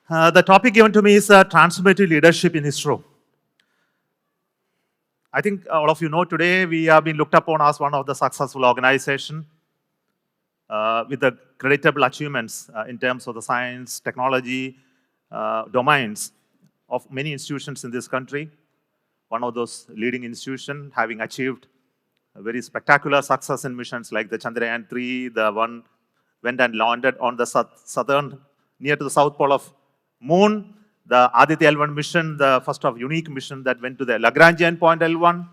The topic given to me is transformative leadership in ISRO. I think all of you know today we have been looked upon as one of the successful organizations with the creditable achievements in terms of the science, technology domains of many institutions in this country. One of those leading institutions having achieved a very spectacular success in missions like the Chandrayaan-3, the one went and landed on the southern, near to the south pole of Moon, the Aditya L1 mission, the first of unique mission that went to the Lagrangian point L1.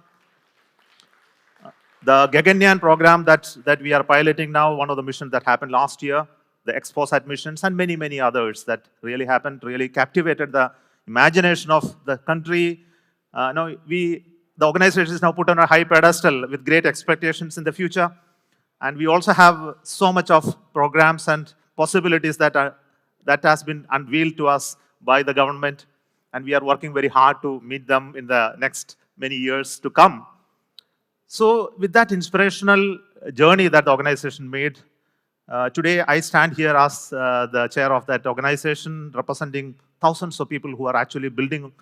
The Gaganyaan program that we are piloting now, one of the missions that happened last year, the XPOSAT missions, and many, many others that really happened, really captivated the imagination of the country. The organization is now put on a high pedestal with great expectations in the future. And we also have so much of programs and possibilities that has been unveiled to us by the government. And we are working very hard to meet them in the next many years to come. So with that inspirational journey that the organization made, today I stand here as the chair of that organization, representing thousands of people who are actually building,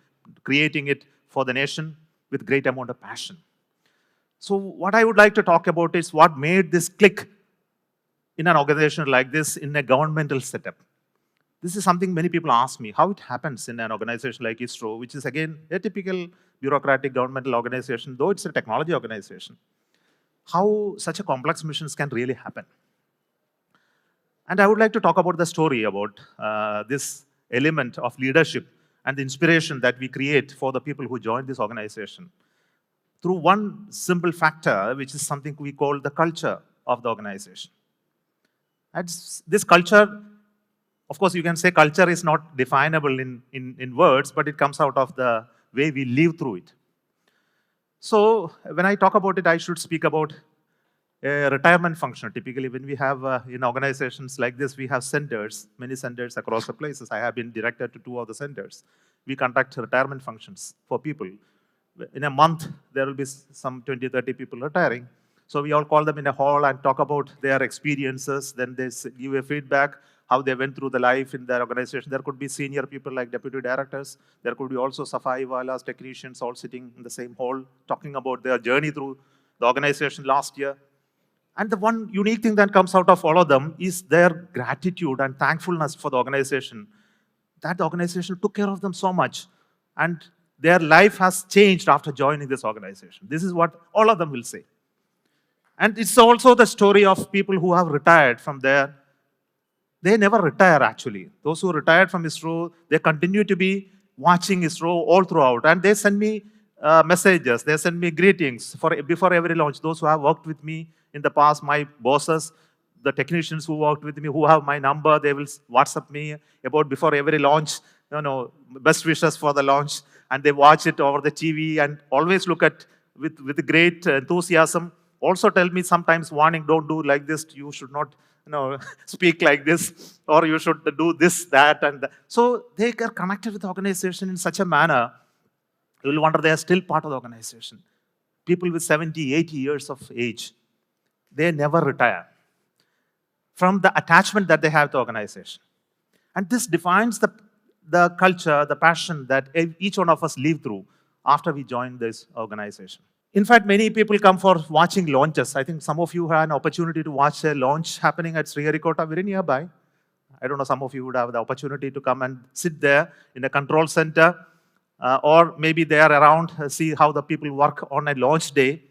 creating it for the nation with great amount of passion. So what I would like to talk about is what made this click in an organization like this in a governmental setup. This is something many people ask me, how it happens in an organization like ISRO, which is again a typical bureaucratic governmental organization, though it's a technology organization. How such a complex missions can really happen. And I would like to talk about the story about this element of leadership and the inspiration that we create for the people who join this organization through one simple factor, which is something we call the culture of the organization. And this culture, of course, you can say culture is not definable in words, but it comes out of the way we live through it. So when I talk about it, I should speak about a retirement function. Typically, when we have in organizations like this, we have centers, many centers across the places. I have been director to 2 of the centers. We conduct retirement functions for people. In a month, there will be some 20, 30 people retiring. So we all call them in a hall and talk about their experiences. Then they give a feedback, how they went through the life in their organization. There could be senior people like deputy directors. There could be also Safai Walas, technicians, all sitting in the same hall, talking about their journey through the organization last year. And the one unique thing that comes out of all of them is their gratitude and thankfulness for the organization. That the organization took care of them so much. And their life has changed after joining this organization. This is what all of them will say. And it's also the story of people who have retired from there. They never retire, actually. Those who retired from ISRO, they continue to be watching ISRO all throughout. And they send me messages. They send me greetings before every launch. Those who have worked with me in the past, my bosses, the technicians who worked with me, who have my number, they will WhatsApp me about before every launch, best wishes for the launch. And they watch it over the TV and always look at with great enthusiasm. Also tell me sometimes warning, don't do like this, you should not speak like this, or you should do this, that, and that. So they are connected with the organization in such a manner, you will wonder they are still part of the organization. People with 70, 80 years of age, they never retire from the attachment that they have to the organization. And this defines the culture, the passion that each one of us live through after we join this organization. In fact, many people come for watching launches. I think some of you had an opportunity to watch a launch happening at Sriharikota, very nearby. I don't know, some of you would have the opportunity to come and sit there in a control center, or maybe they are around, see how the people work on a launch day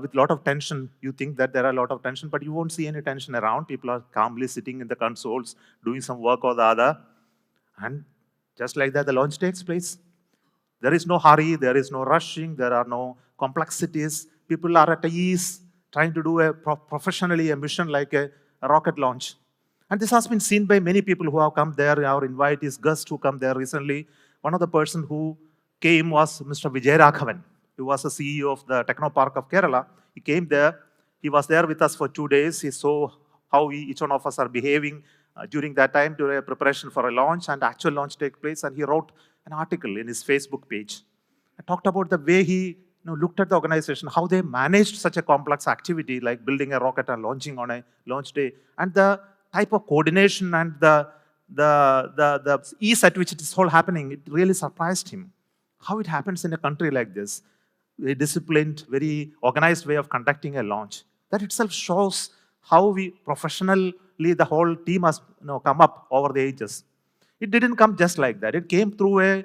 with a lot of tension. You think that there are a lot of tension, but you won't see any tension around. People are calmly sitting in the consoles, doing some work or the other. And just like that, the launch takes place. There is no hurry, there is no rushing, there are no complexities. People are at ease, trying to do professionally a mission like a rocket launch. And this has been seen by many people who have come there, our invitees, guests who come there recently. One of the person who came was Mr. Vijay Raghavan, who was the CEO of the Technopark of Kerala. He came there, he was there with us for 2 days. He saw how each one of us are behaving during that time to a preparation for a launch, and actual launch take place, and he wrote an article in his Facebook page. I talked about the way he looked at the organization, how they managed such a complex activity like building a rocket and launching on a launch day, and the type of coordination and the the ease at which it is all happening, it really surprised him. How it happens in a country like this, a disciplined, very organized way of conducting a launch. That itself shows how we professionally, the whole team has come up over the ages. It didn't come just like that. It came through a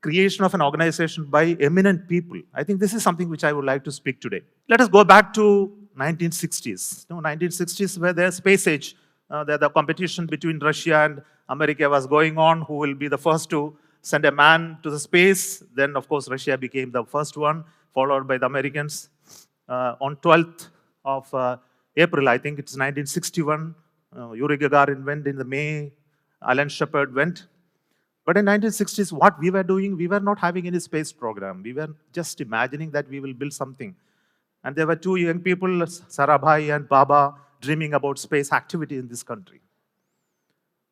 creation of an organization by eminent people. I think this is something which I would like to speak today. Let us go back to 1960s. 1960s were the space age. The competition between Russia and America was going on. Who will be the first to send a man to the space? Then, of course, Russia became the first one, followed by the Americans. On 12th of April, I think it's 1961, Yuri Gagarin went in the May, Alan Shepard went. But in 1960s, what we were doing, we were not having any space program. We were just imagining that we will build something. And there were two young people, Sarabhai and Baba, dreaming about space activity in this country.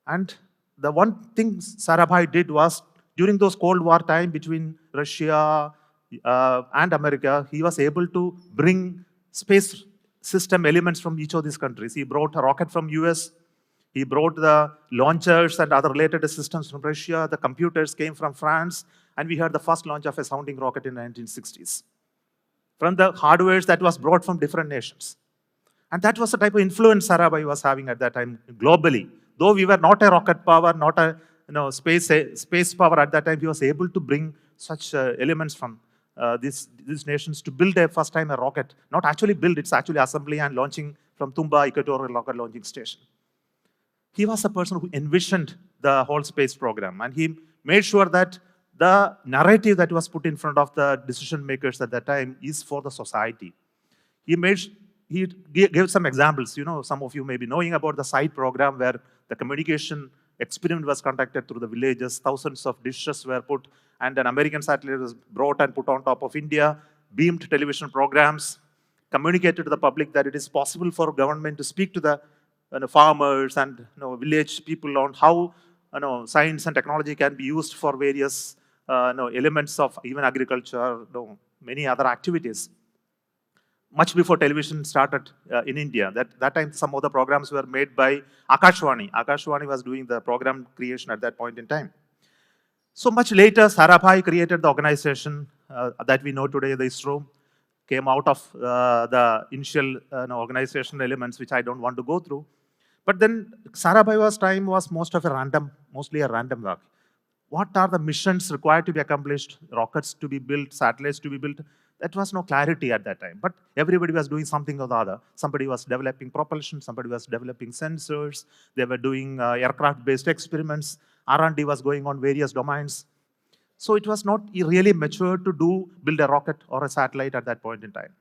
And the one thing Sarabhai did was, during those Cold War time between Russia and America, he was able to bring space system elements from each of these countries. He brought a rocket from US, he brought the launchers and other related systems from Russia. The computers came from France. And we had the first launch of a sounding rocket in the 1960s. From the hardware that was brought from different nations. And that was the type of influence Sarabhai was having at that time globally. Though we were not a rocket power, not a space power at that time, he was able to bring such elements from these nations to build a first time a rocket. Not actually build, it's actually assembly and launching from Tumba Equatorial Rocket Launching Station. He was the person who envisioned the whole space program, and he made sure that the narrative that was put in front of the decision makers at that time is for the society. He gave some examples. Some of you may be knowing about the SIDE program, where the communication experiment was conducted through the villages. Thousands of dishes were put, and an American satellite was brought and put on top of India. Beamed television programs communicated to the public that it is possible for government to speak to the farmers and village people on how science and technology can be used for various elements of even agriculture, many other activities. Much before television started in India. That time, some of the programs were made by Akashvani. Akashvani was doing the program creation at that point in time. So much later, Sarabhai created the organization that we know today, the ISRO. Came out of the initial organizational elements, which I don't want to go through. But then Sarabhai's time was mostly a random work. What are the missions required to be accomplished? Rockets to be built, satellites to be built. That was no clarity at that time. But everybody was doing something or the other. Somebody was developing propulsion, somebody was developing sensors. They were doing aircraft-based experiments. R&D was going on various domains. So it was not really mature to build a rocket or a satellite at that point in time.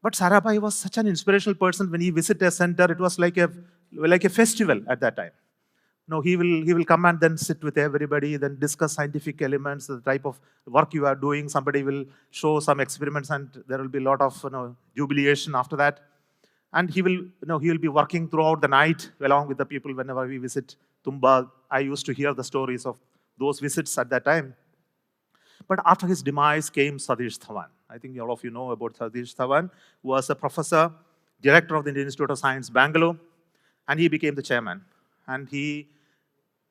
But Sarabhai was such an inspirational person. When he visited a center, it was like a festival at that time. He will come and then sit with everybody, then discuss scientific elements, the type of work you are doing. Somebody will show some experiments, and there will be a lot of jubilation after that. And he will be working throughout the night along with the people whenever we visit Tumba. I used to hear the stories of those visits at that time. But after his demise came Satish Dhawan. I think all of you know about Satish Dhawan, who was a professor, director of the Indian Institute of Science, Bangalore, and he became the chairman. And he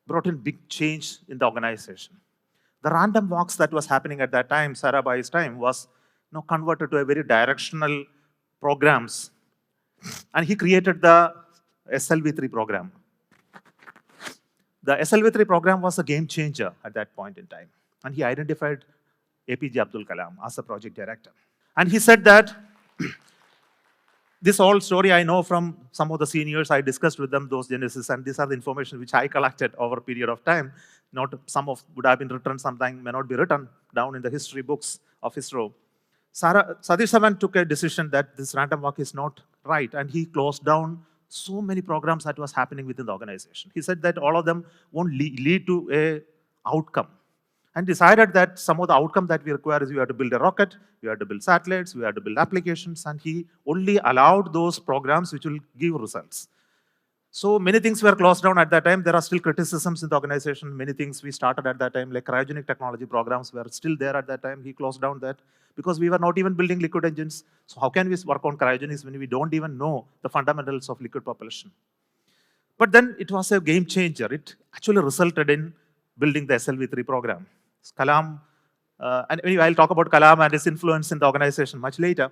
brought in big change in the organization. The random walks that was happening at that time, Sarabhai's time, was converted to a very directional programs. And he created the SLV3 program. The SLV3 program was a game changer at that point in time. And he identified APJ Abdul Kalam as the project director. And he said that, this whole story I know from some of the seniors. I discussed with them those genesis, and these are the information which I collected over a period of time. Some of would have been written, sometimes may not be written down in the history books of ISRO. Satish Dhawan took a decision that this random walk is not right, and he closed down so many programs that was happening within the organization. He said that all of them won't lead to a outcome, and decided that some of the outcome that we require is we have to build a rocket, we have to build satellites, we have to build applications, and he only allowed those programs which will give results. So many things were closed down at that time. There are still criticisms in the organization. Many things we started at that time, like cryogenic technology programs, were still there at that time. He closed down that because we were not even building liquid engines. So how can we work on cryogenics when we don't even know the fundamentals of liquid propulsion? But then it was a game changer. It actually resulted in building the SLV3 program. Kalam, and anyway, I'll talk about Kalam and his influence in the organization much later.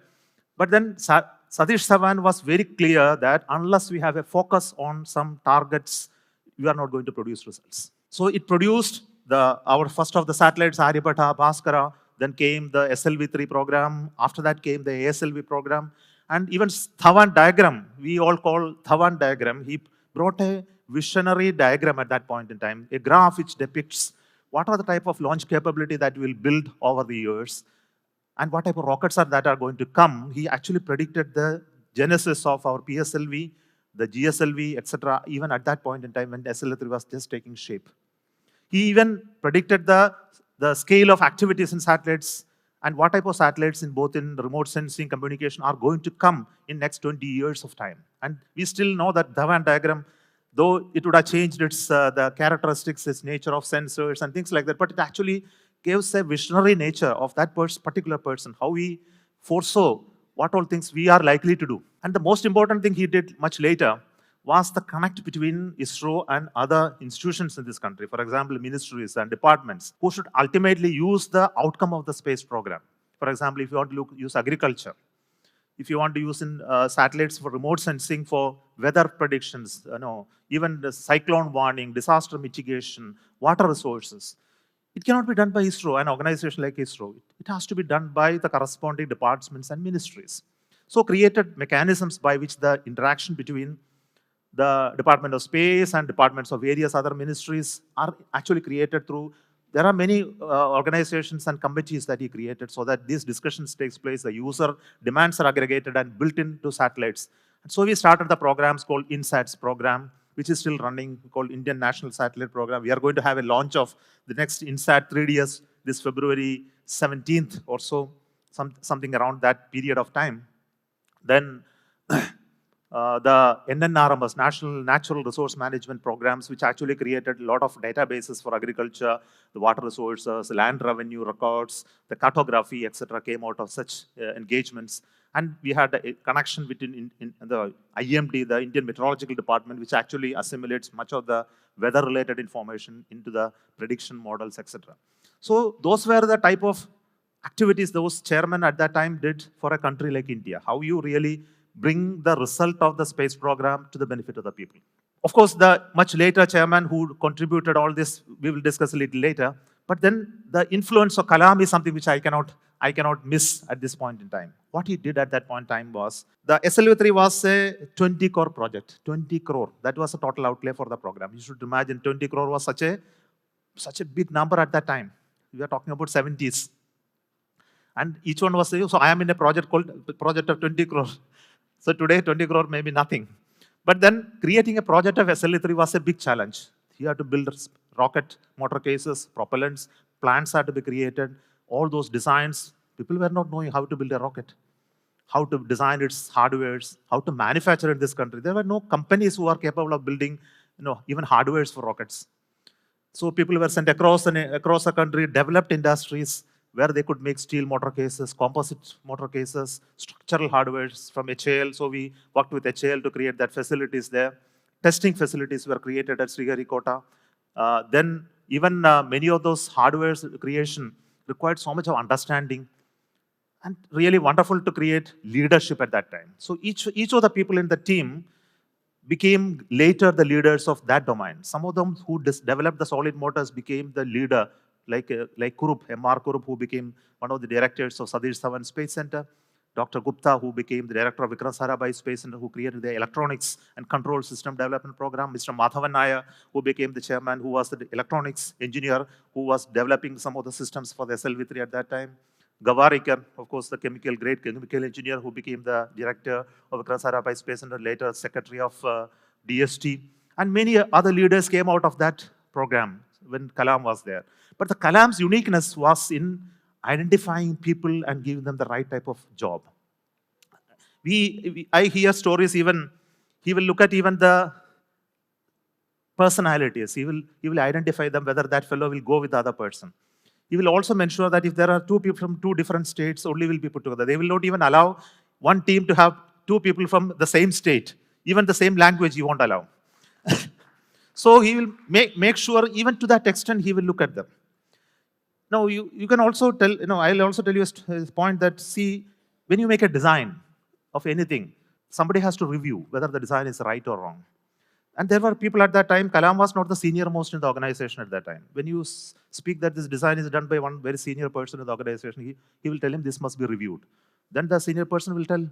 But then Satish Dhawan was very clear that unless we have a focus on some targets, we are not going to produce results. So it produced our first of the satellites, Aryabhatta, Bhaskara. Then came the SLV3 program. After that came the ASLV program. And even Dhawan diagram, we all call Dhawan diagram. He brought a visionary diagram at that point in time, a graph which depicts what are the type of launch capability that we will build over the years and what type of rockets are that are going to come. He actually predicted the genesis of our PSLV, the GSLV, etc., even at that point in time when SLV3 was just taking shape. He even predicted the scale of activities in satellites and what type of satellites in both in remote sensing communication are going to come in next 20 years of time. And we still know that Dhawan diagram, though it would have changed its the characteristics, its nature of sensors and things like that, but it actually gives a visionary nature of that particular person, how he foresaw what all things we are likely to do. And the most important thing he did much later was the connect between ISRO and other institutions in this country, for example, ministries and departments, who should ultimately use the outcome of the space program. For example, if you want to use agriculture, if you want to use satellites for remote sensing for weather predictions, even the cyclone warning, disaster mitigation, water resources, it cannot be done by ISRO, an organization like ISRO. It has to be done by the corresponding departments and ministries. So created mechanisms by which the interaction between the Department of Space and departments of various other ministries are actually created through, there are many organizations and committees that he created so that these discussions takes place, the user demands are aggregated and built into satellites. And so we started the programs called INSATS program, which is still running, called Indian National Satellite Program. We are going to have a launch of the next INSAT 3DS this February 17th or so, something around that period of time. Then the NNRMS, National Natural Resource Management Programs, which actually created a lot of databases for agriculture, the water resources, land revenue records, the cartography, etc., came out of such engagements. And we had a connection between the IMD, the Indian Meteorological Department, which actually assimilates much of the weather-related information into the prediction models, etc. So those were the type of activities those chairmen at that time did for a country like India. How you really bring the result of the space program to the benefit of the people. Of course, the much later chairman who contributed all this, we will discuss a little later. But then the influence of Kalam is something which I cannot miss at this point in time. What he did at that point in time was, the SLV3 was a 20 crore project, 20 crore. That was the total outlay for the program. You should imagine 20 crore was such a big number at that time. We are talking about 70s. And each one was, so I am in a project called Project of 20 crore. So today, 20 crore may be nothing. But then creating a project of SLV3 was a big challenge. You had to build rocket motor cases, propellants, plants had to be created, all those designs. People were not knowing how to build a rocket, how to design its hardwares, how to manufacture in this country. There were no companies who are capable of building, even hardwares for rockets. So people were sent across the country, developed industries, where they could make steel motor cases, composite motor cases, structural hardwares from HAL. So we worked with HAL to create that facilities there. Testing facilities were created at Sriharikota. Then even many of those hardwares creation required so much of understanding and really wonderful to create leadership at that time. So each of the people in the team became later the leaders of that domain. Some of them who developed the solid motors became the leader, like Kurup, M.R. Kurup, who became one of the directors of Satish Dhawan Space Center, Dr. Gupta, who became the director of Vikram Sarabhai Space Center, who created the electronics and control system development program, Mr. Madhavan Nair, who became the chairman, who was the electronics engineer, who was developing some of the systems for the SLV3 at that time, Gavarikar, of course, the great chemical engineer, who became the director of Vikram Sarabhai Space Center, later secretary of DST, and many other leaders came out of that program when Kalam was there. But the Kalam's uniqueness was in identifying people and giving them the right type of job. I hear stories even, he will look at even the personalities. He will identify them, whether that fellow will go with the other person. He will also ensure that if there are two people from two different states, only will be put together. They will not even allow one team to have two people from the same state. Even the same language he won't allow. So he will make sure, even to that extent, he will look at them. Now, you can also tell, I'll also tell you a point that, see, when you make a design of anything, somebody has to review whether the design is right or wrong. And there were people at that time. Kalam was not the senior most in the organization at that time. When you speak that this design is done by one very senior person in the organization, he will tell him this must be reviewed. Then the senior person will tell,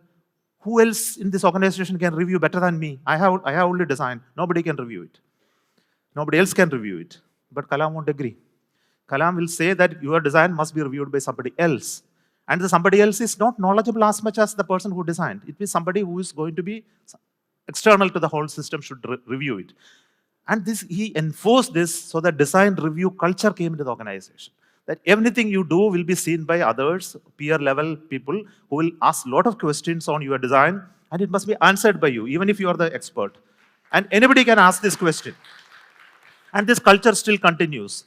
who else in this organization can review better than me? I have only designed. Nobody can review it. Nobody else can review it. But Kalam won't agree. Kalam will say that your design must be reviewed by somebody else. And the somebody else is not knowledgeable as much as the person who designed. It is somebody who is going to be external to the whole system should review it. And he enforced this so that design review culture came into the organization. That everything you do will be seen by others, peer level people, who will ask a lot of questions on your design, and it must be answered by you, even if you are the expert. And anybody can ask this question. And this culture still continues.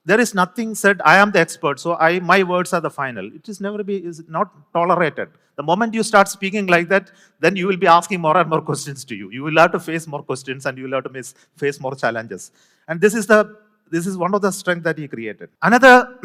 There is nothing said, I am the expert, so my words are the final. It is not tolerated. The moment you start speaking like that, then you will be asking more and more questions to you. You will have to face more questions, and you will have to face more challenges. And this is one of the strengths that he created. Another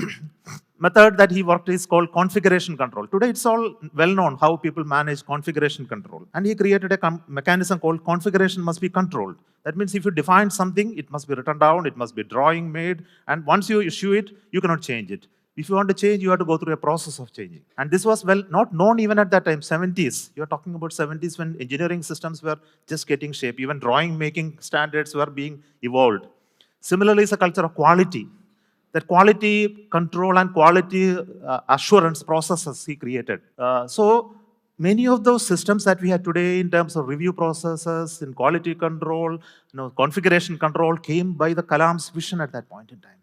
method that he worked is called configuration control. Today, it's all well known how people manage configuration control. And he created a mechanism called configuration must be controlled. That means if you define something, it must be written down, it must be drawing made, and once you issue it, you cannot change it. If you want to change, you have to go through a process of changing. And this was not known even at that time, 70s. You're talking about 70s when engineering systems were just getting shape. Even drawing making standards were being evolved. Similarly, it's a culture of quality. That quality control and quality assurance processes he created. So many of those systems that we have today in terms of review processes, in quality control, configuration control came by the Kalam's vision at that point in time.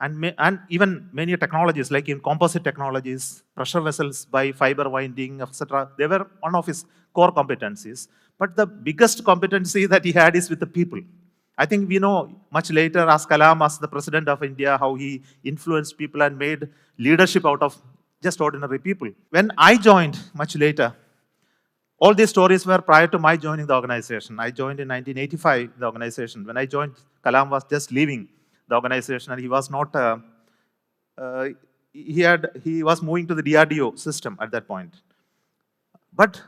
And even many technologies, like in composite technologies, pressure vessels by fiber winding, etc., they were one of his core competencies. But the biggest competency that he had is with the people. I think we know much later, as Kalam, as the President of India, how he influenced people and made leadership out of just ordinary people. When I joined much later, all these stories were prior to my joining the organization. I joined in 1985, the organization. When I joined, Kalam was just leaving the organization, and he was not, he was moving to the DRDO system at that point. But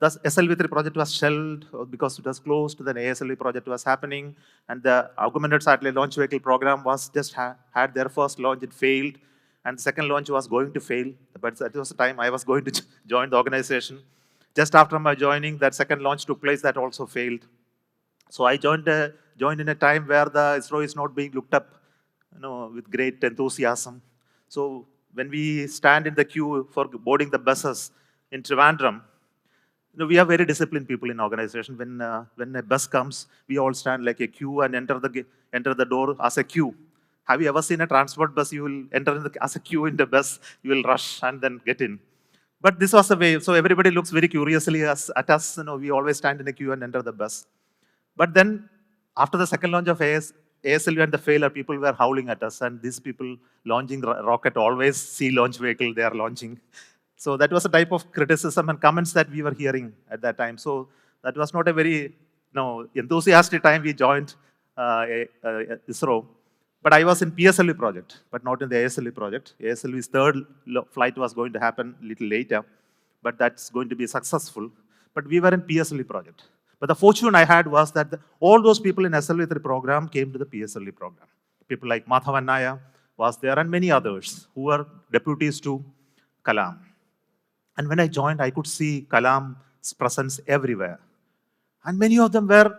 the SLV3 project was shelved because it was closed. Then ASLV project was happening, and the Augmented Satellite Launch Vehicle program was just had their first launch. It failed, and the second launch was going to fail. But that was the time I was going to join the organization. Just after my joining, that second launch took place. That also failed. So I joined in a time where the ISRO is not being looked up, with great enthusiasm. So when we stand in the queue for boarding the buses in Trivandrum, we are very disciplined people in organization. When a bus comes, we all stand like a queue and enter the door as a queue. Have you ever seen a transport bus? You will enter as a queue in the bus. You will rush and then get in. But this was the way. So everybody looks very curiously at us. We always stand in a queue and enter the bus. But then, after the second launch of ASLV and the failure, people were howling at us. And these people launching rocket always see launch vehicle they are launching. So that was a type of criticism and comments that we were hearing at that time. So that was not a very enthusiastic time we joined ISRO. But I was in PSLV project, but not in the ASLV project. ASLV's third flight was going to happen a little later, but that's going to be successful. But we were in PSLV project. But the fortune I had was that all those people in SLV3 program came to the PSLV program. People like Madhavan Naya was there, and many others who were deputies to Kalam. And when I joined, I could see Kalam's presence everywhere. And many of them were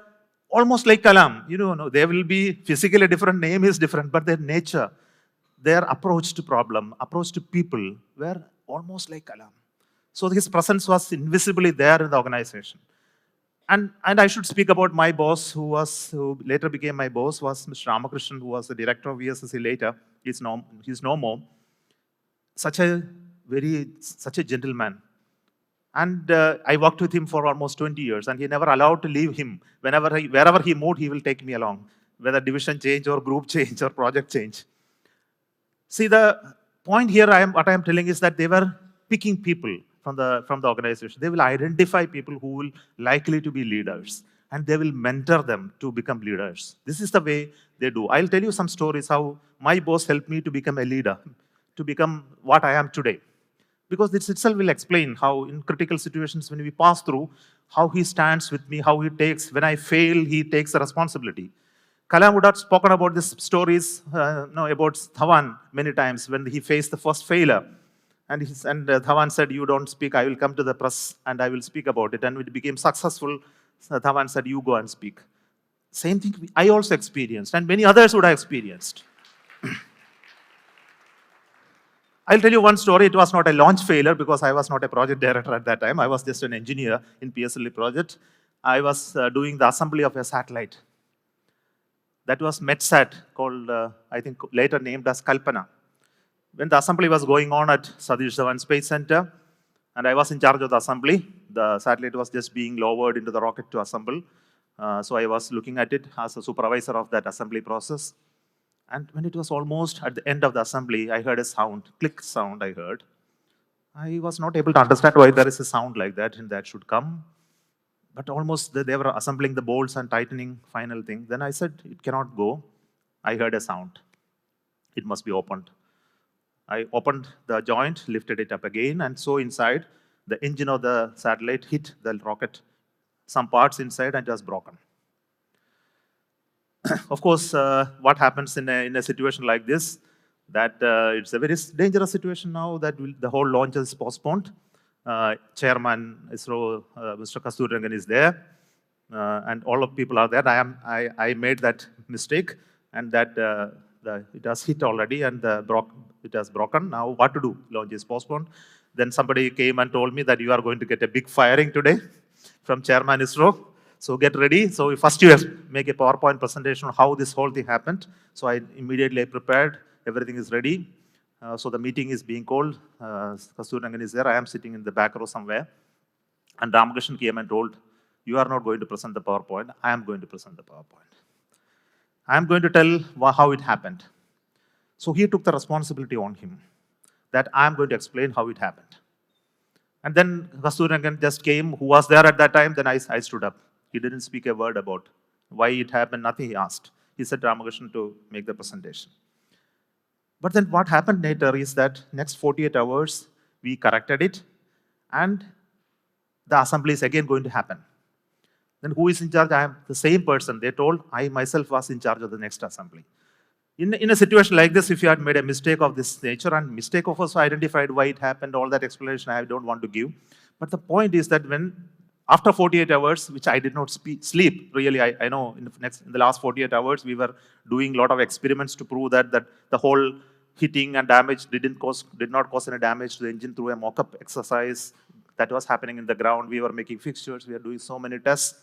almost like Kalam. They will be physically different, name is different, but their nature, their approach to problem, approach to people were almost like Kalam. So his presence was invisibly there in the organization. And I should speak about my boss, who later became my boss, was Mr. Ramakrishnan, who was the director of VSSC later. He's no more. Such a gentleman. And I worked with him for almost 20 years, and he never allowed to leave him. Wherever he moved, he will take me along, whether division change or group change or project change. See, the point here, what I am telling is that they were picking people from the organization. They will identify people who will likely to be leaders. and they will mentor them to become leaders. This is the way they do. I'll tell you some stories how my boss helped me to become a leader, to become what I am today. Because this itself will explain how in critical situations when we pass through, how he stands with me, how he takes, when I fail, he takes the responsibility. Kalam would have spoken about these stories about Dhawan many times when he faced the first failure. And Dhawan said, you don't speak, I will come to the press and I will speak about it. And it became successful. So Dhawan said, you go and speak. Same thing I also experienced, and many others would have experienced. I'll tell you one story. It was not a launch failure because I was not a project director at that time. I was just an engineer in PSLE project. I was doing the assembly of a satellite. That was METSAT, called, I think, later named as Kalpana. When the assembly was going on at Satish Dhawan Space Center, and I was in charge of the assembly, the satellite was just being lowered into the rocket to assemble. So I was looking at it as a supervisor of that assembly process. And when it was almost at the end of the assembly, I heard a sound, click sound I heard. I was not able to understand why there is a sound like that and that should come. But almost they were assembling the bolts and tightening final thing. Then I said, it cannot go. I heard a sound. It must be opened. I opened the joint, lifted it up again, and so inside, the engine of the satellite hit the rocket. Some parts inside and just broken. Of course, what happens in a situation like this, that it's a very dangerous situation now that the whole launch is postponed. Chairman ISRO, Mr. Kasturirangan is there, and all of people are there. I made that mistake, and that it has hit already, and it has broken. Now, what to do? Launch is postponed. Then somebody came and told me that you are going to get a big firing today from Chairman ISRO. So get ready. So first you make a PowerPoint presentation on how this whole thing happened. So I immediately prepared. Everything is ready. So the meeting is being called. Kasturirangan is there. I am sitting in the back row somewhere. And Ramakrishnan came and told, you are not going to present the PowerPoint. I am going to present the PowerPoint. I am going to tell how it happened. So he took the responsibility on him that I am going to explain how it happened. And then Kasturirangan just came, who was there at that time. Then I stood up. He didn't speak a word about why it happened, nothing he asked. He said Ramakrishnan to make the presentation. But then what happened later is that next 48 hours, we corrected it, and the assembly is again going to happen. Then who is in charge? I am the same person. They told I myself was in charge of the next assembly. In a situation like this, if you had made a mistake of this nature, and mistake of also identified why it happened, all that explanation I don't want to give. But the point is that after 48 hours, which I did not sleep, really, I know in the last 48 hours, we were doing a lot of experiments to prove that the whole hitting and damage did not cause any damage to the engine through a mock-up exercise that was happening in the ground. We were making fixtures. We were doing so many tests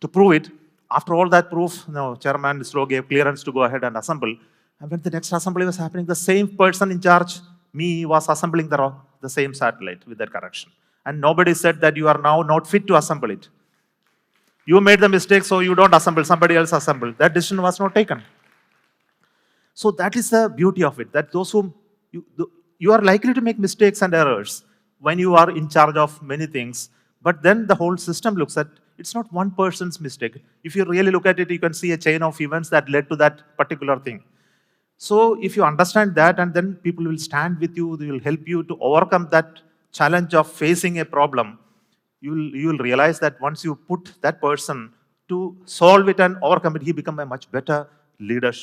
to prove it. After all that proof, Chairman ISRO gave clearance to go ahead and assemble. And when the next assembly was happening, the same person in charge, me, was assembling the same satellite with that correction. And nobody said that you are now not fit to assemble it. You made the mistake, so you don't assemble, somebody else assemble. That decision was not taken. So that is the beauty of it, that those whom you are likely to make mistakes and errors when you are in charge of many things, but then the whole system looks at, it's not one person's mistake. If you really look at it, you can see a chain of events that led to that particular thing. So if you understand that, and then people will stand with you, they will help you to overcome that challenge of facing a problem, you will realize that once you put that person to solve it and overcome it, he becomes a much better leader,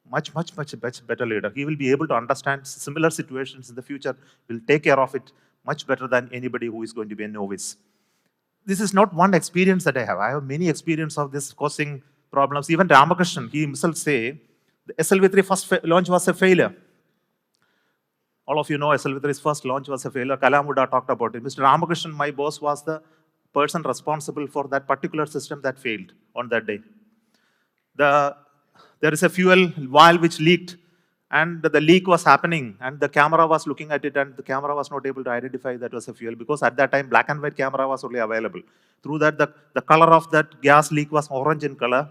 much better leader. He will be able to understand similar situations in the future, will take care of it much better than anybody who is going to be a novice. This is not one experience that I have. I have many experience of this causing problems. Even Ramakrishnan, he himself say, the SLV3 first launch was a failure. All of you know SLV3's first launch was a failure. Kalam would have talked about it. Mr. Ramakrishnan, my boss, was the person responsible for that particular system that failed on that day. There is a fuel valve which leaked, and the leak was happening, and the camera was looking at it, and the camera was not able to identify that was a fuel, because at that time, black and white camera was only available. Through that, the color of that gas leak was orange in color.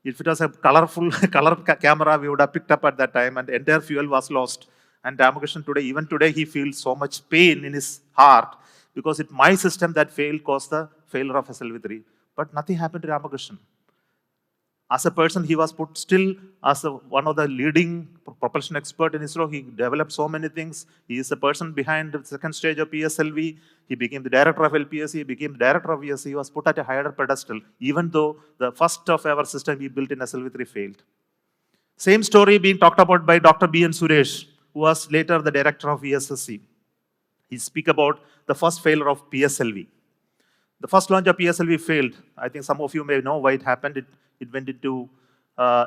If it was a colorful color camera, we would have picked up at that time, and the entire fuel was lost. And Ramakrishnan today, even today, he feels so much pain in his heart, because my system that failed caused the failure of SLV3. But nothing happened to Ramakrishnan. As a person, he was put still as one of the leading propulsion expert in ISRO. He developed so many things. He is the person behind the second stage of PSLV. He became the director of LPSC. He became the director of ESC. He was put at a higher pedestal, even though the first of our system we built in SLV3 failed. Same story being talked about by Dr. B. N. Suresh, who was later the director of ESSC. He speak about the first failure of PSLV. The first launch of PSLV failed. I think some of you may know why it happened. It went into a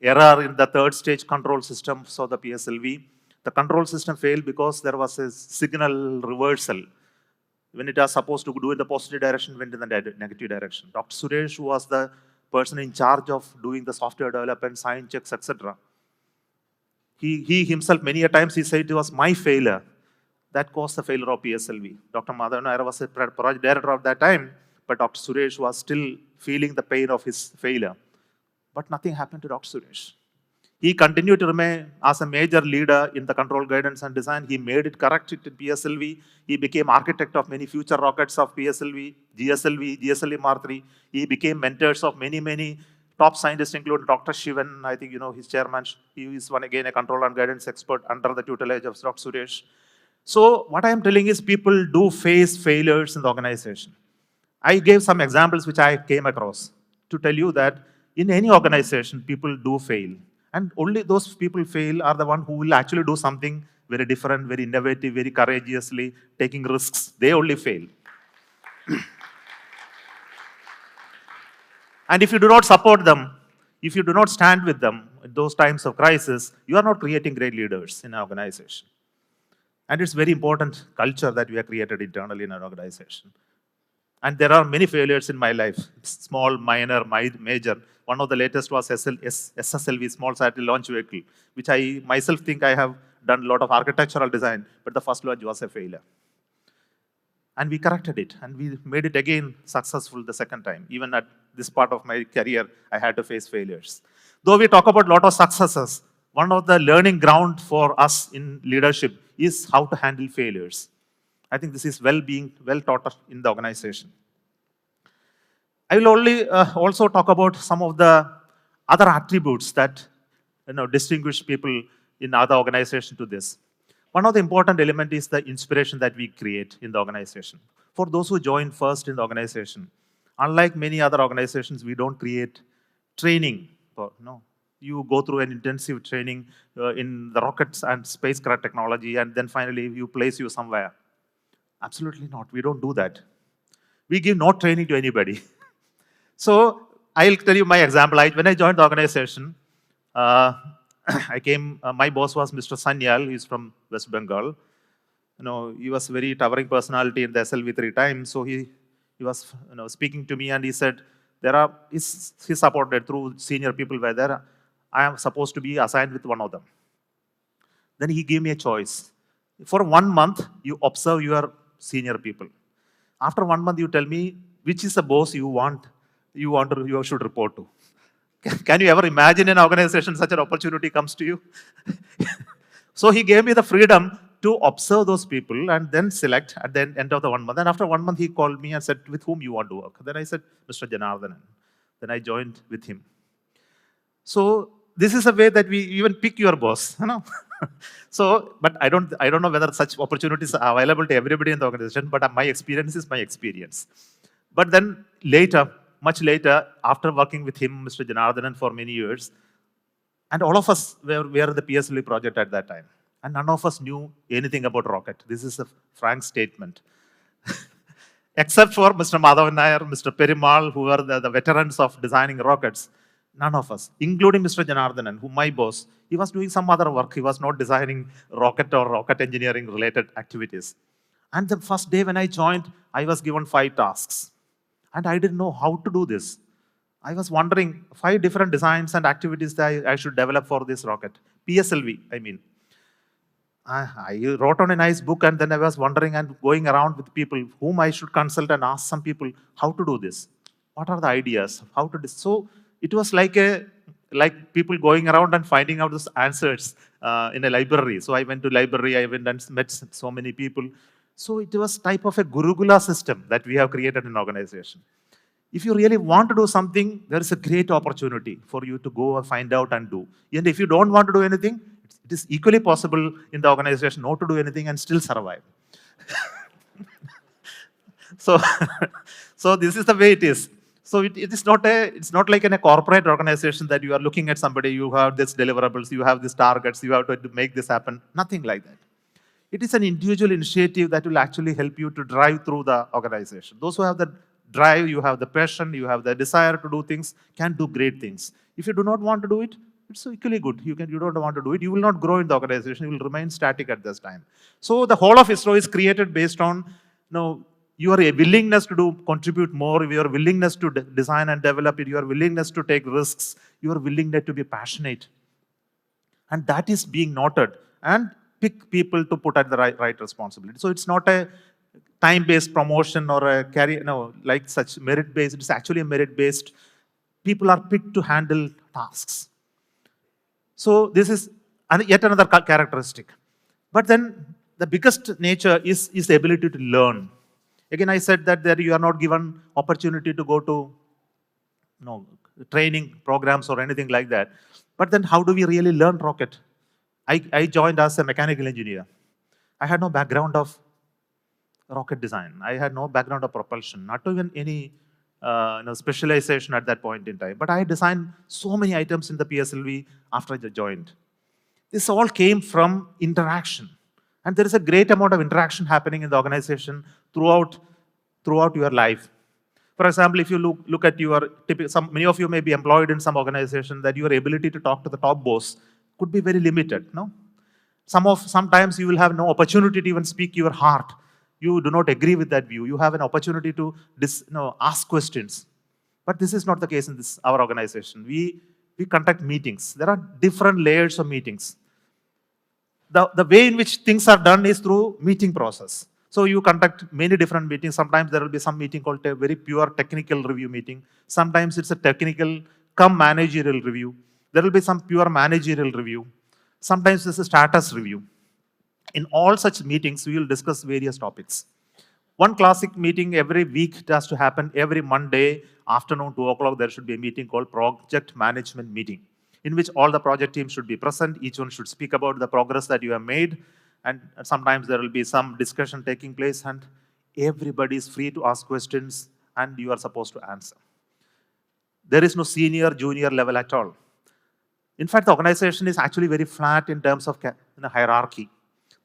error in the third stage control system for the PSLV. The control system failed because there was a signal reversal. When it was supposed to do in the positive direction, went in the negative direction. Dr. Suresh, who was the person in charge of doing the software development, sign checks, etc. He himself, many a times, he said it was my failure that caused the failure of PSLV. Dr. Madhavan Nair was a project director of that time, but Dr. Suresh was still feeling the pain of his failure. But nothing happened to Dr. Suresh. He continued to remain as a major leader in the control guidance and design. He made it correct in PSLV. He became architect of many future rockets of PSLV, GSLV Mark III. He became mentors of many top scientists, including Dr. Shivan. I think you know his chairman. He is again a control and guidance expert under the tutelage of Dr. Suresh. So what I am telling is people do face failures in the organization. I gave some examples which I came across to tell you that in any organization, people do fail. And only those people fail are the ones who will actually do something very different, very innovative, very courageously, taking risks. They only fail. And if you do not support them, if you do not stand with them at those times of crisis, you are not creating great leaders in an organization. And it's very important culture that we have created internally in an organization. And there are many failures in my life, small, minor, major. One of the latest was SSLV, Small Satellite Launch Vehicle, which I myself think I have done a lot of architectural design, but the first launch was a failure. And we corrected it, and we made it again successful the second time. Even at this part of my career, I had to face failures. Though we talk about a lot of successes, one of the learning ground for us in leadership is how to handle failures. I think this is well taught in the organization. I will only also talk about some of the other attributes that distinguish people in other organizations to this. One of the important elements is the inspiration that we create in the organization. For those who join first in the organization, unlike many other organizations, we don't create training. You go through an intensive training in the rockets and spacecraft technology, and then finally you place you somewhere. Absolutely not. We don't do that. We give no training to anybody. So I'll tell you my example. When I joined the organization, my boss was Mr. Sanyal. He's from West Bengal. He was a very towering personality in the SLV3 time. So he was speaking to me, and he said, he supported through senior people were there. I am supposed to be assigned with one of them. Then he gave me a choice. For 1 month, you observe your senior people. After 1 month, you tell me which is the boss you should report to. Can you ever imagine an organization such an opportunity comes to you? So he gave me the freedom to observe those people and then select at the end of the 1 month. And after 1 month, he called me and said, with whom you want to work? Then I said, Mr. Janardhanan. Then I joined with him. So this is a way that we even pick your boss. So, but I don't know whether such opportunities are available to everybody in the organization, but my experience is my experience. But then much later, after working with him, Mr. Janardhanan, for many years, and all of us were in the PSLV project at that time, and none of us knew anything about rocket. This is a frank statement. Except for Mr. Madhavan Nair, Mr. Perimal, who are the veterans of designing rockets, none of us, including Mr. Janardhanan, who my boss, he was doing some other work. He was not designing rocket or rocket engineering related activities. And the first day when I joined, I was given 5 tasks. And I didn't know how to do this. I was wondering 5 different designs and activities that I should develop for this rocket. PSLV, I mean. I wrote on a nice book, and then I was wondering and going around with people whom I should consult and ask some people how to do this. What are the ideas? How to do this? So it was like people going around and finding out those answers in a library. So I went to library, I went and met so many people. So it was type of a Gurukula system that we have created in organization. If you really want to do something, there is a great opportunity for you to go and find out and do. And if you don't want to do anything, it is equally possible in the organization not to do anything and still survive. So, so this is the way it is. So it's not like in a corporate organization that you are looking at somebody, you have this deliverables, you have these targets, you have to make this happen. Nothing like that. It is an individual initiative that will actually help you to drive through the organization. Those who have the drive, you have the passion, you have the desire to do things, can do great things. If you do not want to do it, it's equally good. You don't want to do it, you will not grow in the organization, you will remain static at this time. So the whole of ISRO is created based on your willingness to contribute more, your willingness to design and develop it, your willingness to take risks, your willingness to be passionate. And that is being noted. And pick people to put at the right responsibility. So it's not a time-based promotion or a career, like such merit-based. It's actually a merit-based. People are picked to handle tasks. So this is yet another characteristic. But then the biggest nature is the ability to learn. Again, I said that there you are not given opportunity to go to training programs or anything like that. But then how do we really learn rocket? I joined as a mechanical engineer. I had no background of rocket design. I had no background of propulsion, not even any specialization at that point in time. But I designed so many items in the PSLV after I joined. This all came from interaction. And there is a great amount of interaction happening in the organization throughout your life. For example, if you look at your many of you may be employed in some organization that your ability to talk to the top boss could be very limited. No, sometimes you will have no opportunity to even speak your heart. You do not agree with that view. You have an opportunity to ask questions. But this is not the case in our organization. We conduct meetings. There are different layers of meetings. The way in which things are done is through meeting process. So you conduct many different meetings. Sometimes there will be some meeting called a very pure technical review meeting. Sometimes it's a technical come managerial review. There will be some pure managerial review. Sometimes it's a status review. In all such meetings, we will discuss various topics. One classic meeting every week it has to happen. Every Monday afternoon, 2 o'clock, there should be a meeting called project management meeting, in which all the project teams should be present. Each one should speak about the progress that you have made. And sometimes there will be some discussion taking place and everybody is free to ask questions and you are supposed to answer. There is no senior, junior level at all. In fact, the organization is actually very flat in terms of hierarchy.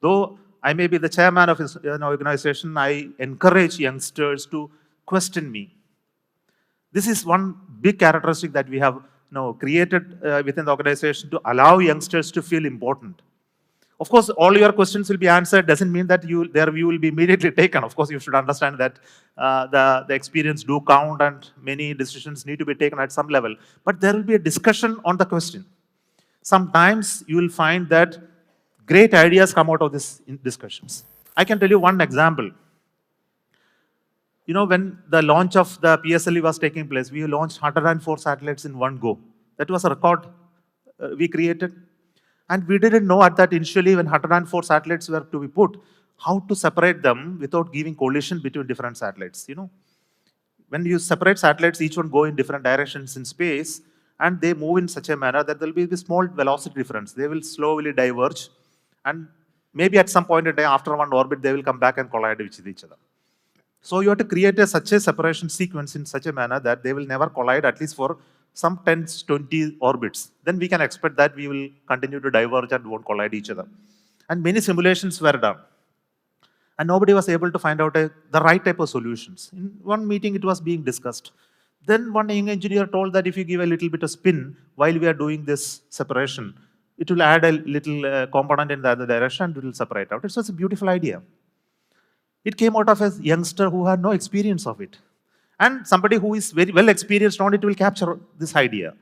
Though I may be the chairman of an organization, I encourage youngsters to question me. This is one big characteristic that we have created within the organization to allow youngsters to feel important. Of course, all your questions will be answered. Doesn't mean that their view will be immediately taken. Of course, you should understand that the experience do count and many decisions need to be taken at some level. But there will be a discussion on the question. Sometimes you will find that great ideas come out of these discussions. I can tell you one example. When the launch of the PSLV was taking place, we launched 104 satellites in one go. That was a record we created. And we didn't know at that initially when 104 satellites were to be put, how to separate them without giving collision between different satellites. When you separate satellites, each one go in different directions in space, and they move in such a manner that there will be a small velocity difference. They will slowly diverge, and maybe at some point in time, after one orbit, they will come back and collide with each other. So you have to create such a separation sequence in such a manner that they will never collide, at least for some 10, 20 orbits. Then we can expect that we will continue to diverge and won't collide each other. And many simulations were done. And nobody was able to find out the right type of solutions. In one meeting, it was being discussed. Then one young engineer told that if you give a little bit of spin while we are doing this separation, it will add a little component in the other direction and it will separate out. It was a beautiful idea. It came out of a youngster who had no experience of it. And somebody who is very well experienced on it will capture this idea.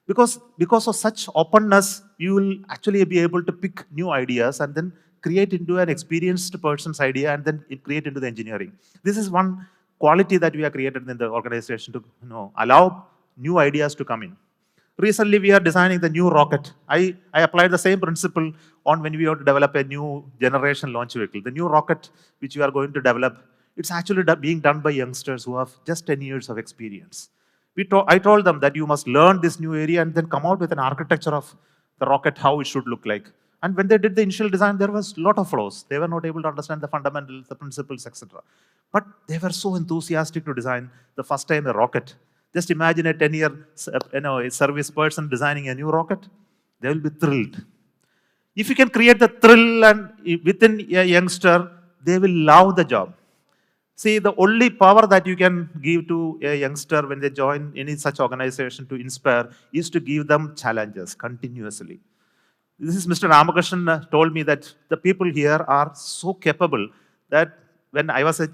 Because of such openness, you will actually be able to pick new ideas and then create into an experienced person's idea and then create into the engineering. This is one quality that we have created in the organization to allow new ideas to come in. Recently, we are designing the new rocket. I applied the same principle on when we want to develop a new generation launch vehicle. The new rocket which we are going to develop, It's actually being done by youngsters who have just 10 years of experience. I told them that you must learn this new area and then come out with an architecture of the rocket, how it should look like. And when they did the initial design, there was a lot of flaws. They were not able to understand the fundamentals, the principles, etc. But they were so enthusiastic to design the first time a rocket. Just imagine a 10-year a service person designing a new rocket. They will be thrilled. If you can create the thrill and within a youngster, they will love the job. See, the only power that you can give to a youngster when they join any such organization to inspire is to give them challenges continuously. This is Mr. Ramakrishnan told me that the people here are so capable that when I was a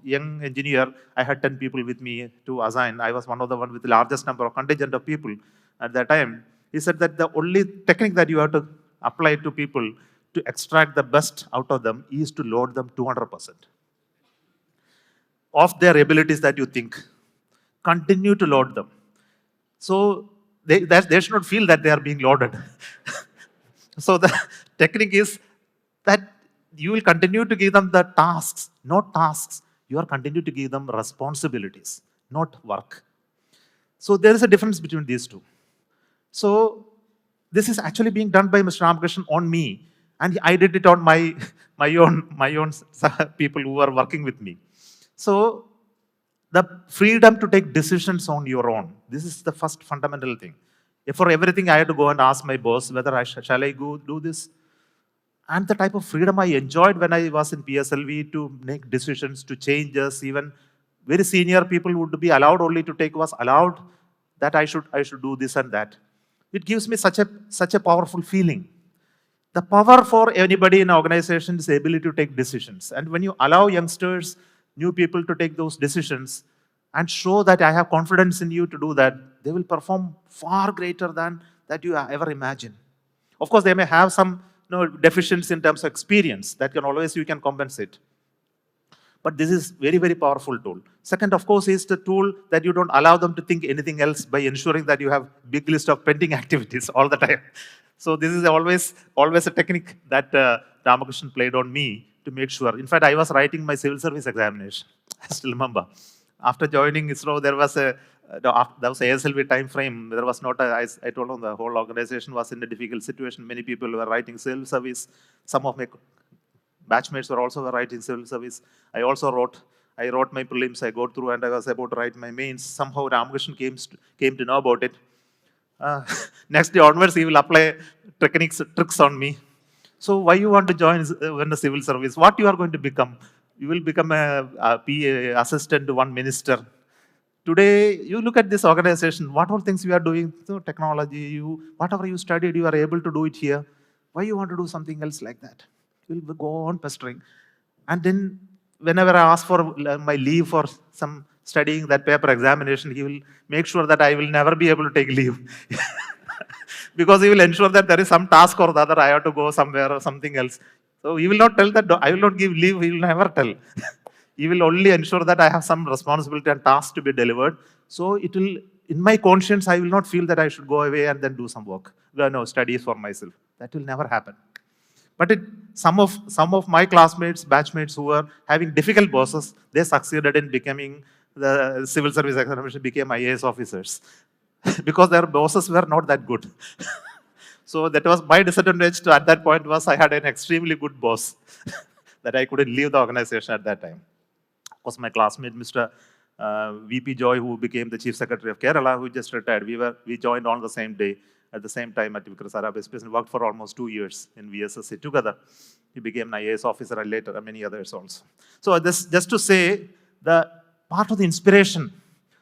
young engineer, I had 10 people with me to assign. I was one of the one with the largest number of contingent of people at that time. He said that the only technique that you have to apply to people to extract the best out of them is to load them 200% of their abilities that you think. Continue to load them. So they should not feel that they are being loaded. So the technique is that you will continue to give them the tasks, not tasks. You are continue to give them responsibilities, not work. So there is a difference between these two. So this is actually being done by Mr. Ramakrishnan on me, and I did it on my own people who are working with me. So the freedom to take decisions on your own. This is the first fundamental thing. If for everything I had to go and ask my boss whether shall I go do this. And the type of freedom I enjoyed when I was in PSLV to make decisions, to changes, even very senior people would be allowed only to take was allowed that I should do this and that. It gives me such a powerful feeling. The power for anybody in an organization is the ability to take decisions. And when you allow youngsters, new people to take those decisions and show that I have confidence in you to do that, they will perform far greater than that you ever imagine. Of course, they may have some deficiency in terms of experience that you can compensate. But this is very, very powerful tool. Second, of course, is the tool that you don't allow them to think anything else by ensuring that you have big list of pending activities all the time. So this is always a technique that Ramakrishnan played on me to make sure. In fact, I was writing my civil service examination. I still remember. After joining ISRO, there was ASLV time frame. There was not I told them the whole organization was in a difficult situation. Many people were writing civil service. Some of my batchmates were also writing civil service. I wrote my prelims. I go through and I was about to write my mains. Somehow Ramakrishnan came to know about it. Next day onwards, he will apply tricks on me. So why you want to join the civil service? What you are going to become? You will become a PA assistant to one minister. Today, you look at this organization, what all things we are doing, technology, whatever you studied, you are able to do it here. Why you want to do something else like that? You will go on pestering. And then whenever I ask for my leave for some studying that paper examination, he will make sure that I will never be able to take leave. Because he will ensure that there is some task or the other, I have to go somewhere or something else. So he will not tell that I will not give leave, he will never tell. He will only ensure that I have some responsibility and task to be delivered. So it will, in my conscience, I will not feel that I should go away and then do some work. No, studies for myself. That will never happen. But some of my classmates, batchmates who were having difficult bosses, they succeeded in becoming the civil service examination, became IAS officers. Because their bosses were not that good. So that was my disadvantage at that point was I had an extremely good boss that I couldn't leave the organization at that time. Of course, my classmate, Mr. VP Joy, who became the Chief Secretary of Kerala, who just retired, we joined on the same day, at the same time at Vikrasara Space and worked for almost 2 years in VSSC together. He became an IAS officer and later many others also. So this just to say the part of the inspiration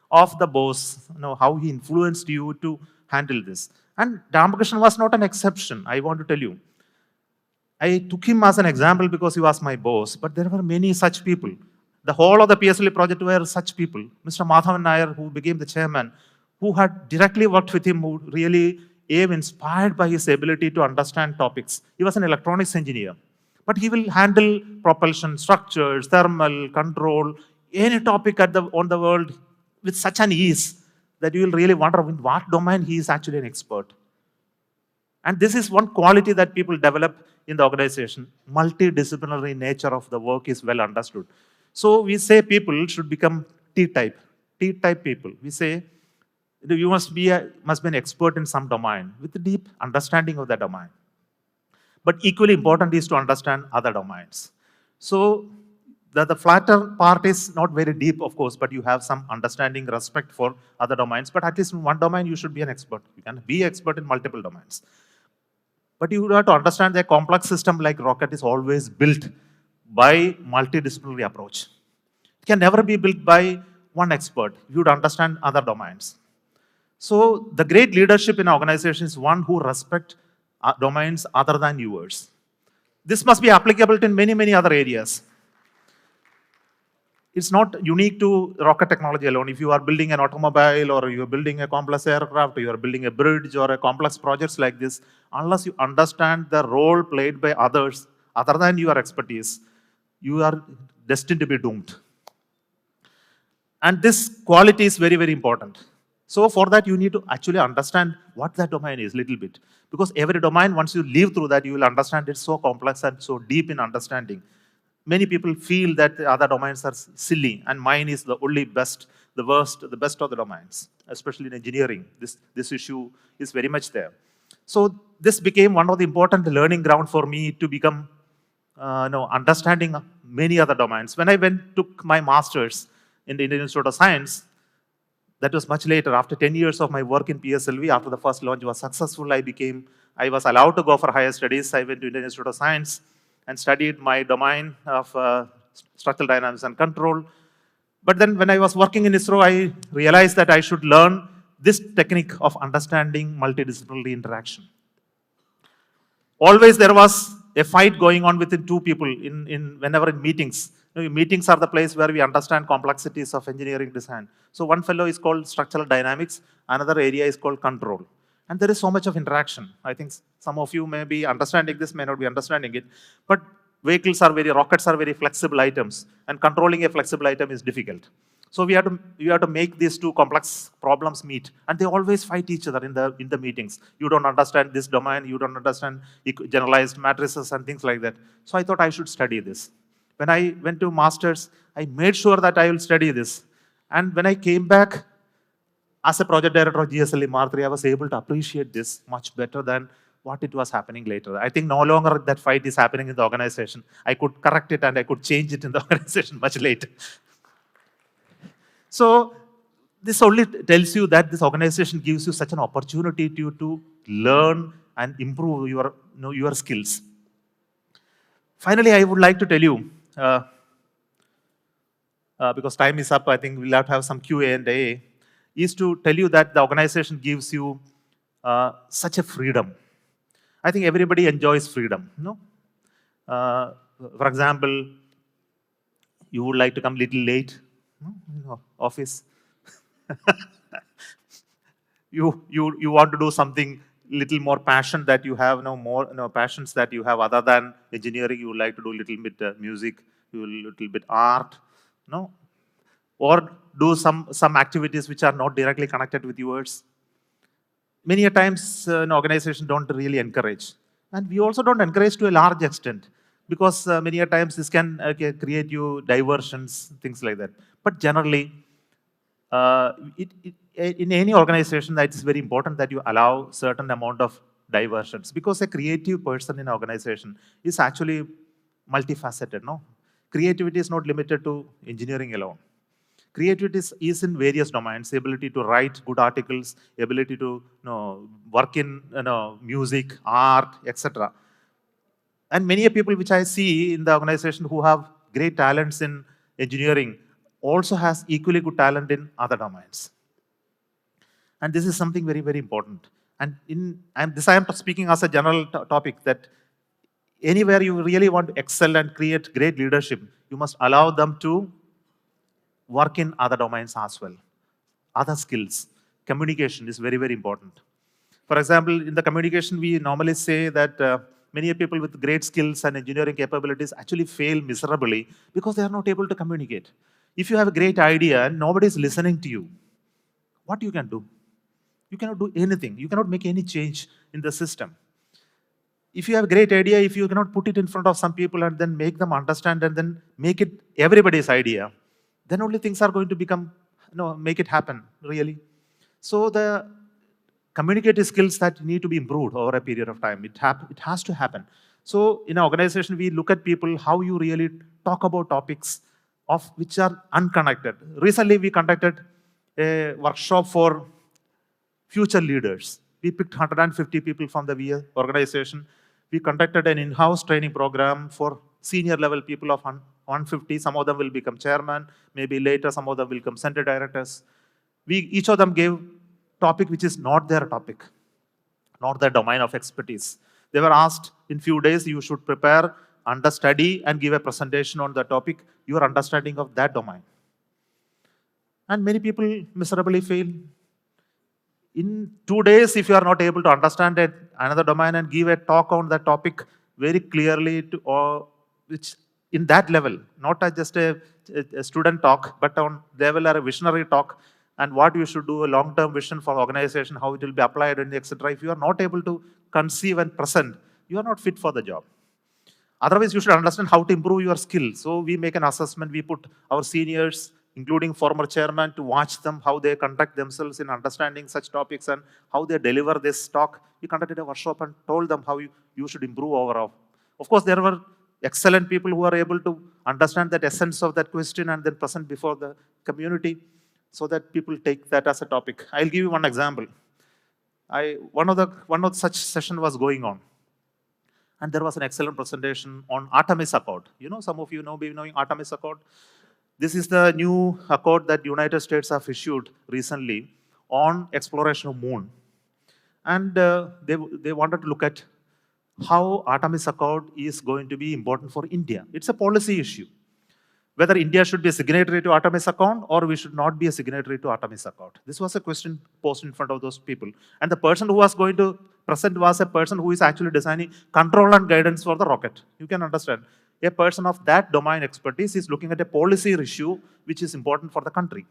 of the boss, how he influenced you to handle this. And Ramakrishnan was not an exception, I want to tell you. I took him as an example because he was my boss, but there were many such people. The whole of the PSLV project were such people. Mr. Madhavan Nair, who became the chairman, who had directly worked with him, who really inspired by his ability to understand topics. He was an electronics engineer, but he will handle propulsion, structures, thermal, control, any topic on the world with such an ease that you will really wonder in what domain he is actually an expert. And this is one quality that people develop in the organization. Multidisciplinary nature of the work is well understood. So we say people should become T-type, T-type people. We say you must be an expert in some domain with a deep understanding of that domain. But equally important is to understand other domains. So the flatter part is not very deep, of course, but you have some understanding, respect for other domains. But at least in one domain, you should be an expert. You can be expert in multiple domains. But you have to understand that a complex system like Rocket is always built by multidisciplinary approach. It can never be built by one expert. You would understand other domains. So the great leadership in an organization is one who respects domains other than yours. This must be applicable to many, many other areas. It's not unique to rocket technology alone. If you are building an automobile or you're building a complex aircraft, or you are building a bridge or a complex projects like this, unless you understand the role played by others other than your expertise, you are destined to be doomed. And this quality is very, very important. So for that, you need to actually understand what that domain is a little bit. Because every domain, once you live through that, you will understand it's so complex and so deep in understanding. Many people feel that the other domains are silly, and mine is the only best, the worst, the best of the domains, especially in engineering. This issue is very much there. So this became one of the important learning ground for me to become understanding many other domains. When I took my master's in the Indian Institute of Science, that was much later. After 10 years of my work in PSLV, after the first launch was successful, I was allowed to go for higher studies. I went to Indian Institute of Science and studied my domain of structural dynamics and control. But then when I was working in ISRO, I realized that I should learn this technique of understanding multidisciplinary interaction. Always there was a fight going on within two people whenever in meetings. Meetings are the place where we understand complexities of engineering design. So one fellow is called structural dynamics, another area is called control. And there is so much of interaction. I think some of you may be understanding this, may not be understanding it. But rockets are very flexible items, and controlling a flexible item is difficult. So we have to make these two complex problems meet, and they always fight each other in the meetings. You don't understand this domain, you don't understand generalized matrices and things like that. So I thought I should study this. When I went to master's, I made sure that I will study this. And when I came back as a project director of GSLE Mark III, I was able to appreciate this much better than what it was happening later. I think no longer that fight is happening in the organization. I could correct it and I could change it in the organization much later. So this only tells you that this organization gives you such an opportunity to learn and improve your skills. Finally, I would like to tell you, because time is up, I think we'll have to have some Q&A, is to tell you that the organization gives you such a freedom. I think everybody enjoys freedom. For example, you would like to come a little late, office. you want to do something little more passion that you have, passions that you have other than engineering. You would like to do a little bit music, a little bit art, or do some activities which are not directly connected with yours. Many a times an organization don't really encourage. And we also don't encourage to a large extent, because many a times this can create you diversions, things like that. But generally, in any organization, that is very important that you allow certain amount of diversions, because a creative person in an organization is actually multifaceted. Creativity is not limited to engineering alone. Creativity is in various domains: ability to write good articles, ability to work in music, art, etc. And many people which I see in the organization who have great talents in engineering also has equally good talent in other domains. And this is something very, very important. And this I am speaking as a general topic, that anywhere you really want to excel and create great leadership, you must allow them to work in other domains as well. Other skills. Communication is very, very important. For example, in the communication, we normally say that many people with great skills and engineering capabilities actually fail miserably because they are not able to communicate. If you have a great idea and nobody is listening to you, what you can do? You cannot do anything. You cannot make any change in the system. if you have a great idea, if you cannot put it in front of some people and then make them understand and then make it everybody's idea, then only things are going to become, make it happen, really. So the communicative skills that need to be improved over a period of time, it has to happen. So in an organization, we look at people, how you really talk about topics of which are unconnected. Recently, we conducted a workshop for future leaders. We picked 150 people from the VA organization. We conducted an in-house training program for senior level people of 150. Some of them will become chairman. Maybe later, some of them will become center directors. Each of them gave topic which is not their topic, not their domain of expertise. They were asked, in few days, you should prepare, understudy, and give a presentation on the topic, your understanding of that domain. And many people miserably fail. In 2 days, if you are not able to understand another domain and give a talk on that topic very clearly, or which in that level, not just a student talk, but on level or a visionary talk, and what you should do, a long-term vision for organization, how it will be applied, and etc. If you are not able to conceive and present, you are not fit for the job. Otherwise, you should understand how to improve your skill. So we make an assessment. We put our seniors, including former chairman, to watch them, how they conduct themselves in understanding such topics and how they deliver this talk. We conducted a workshop and told them how you should improve overall. Of course, there were excellent people who are able to understand that essence of that question and then present before the community so that people take that as a topic. I'll give you one example. One of such session was going on. And there was an excellent presentation on Artemis Accord. Some of you be knowing Artemis Accord. This is the new accord that United States have issued recently on exploration of moon. And they wanted to look at how Artemis Accord is going to be important for India. It's a policy issue. Whether India should be a signatory to Artemis Accord or we should not be a signatory to Artemis Accord. This was a question posed in front of those people. And the person who was going to present was a person who is actually designing control and guidance for the rocket. You can understand. A person of that domain expertise is looking at a policy issue which is important for the country.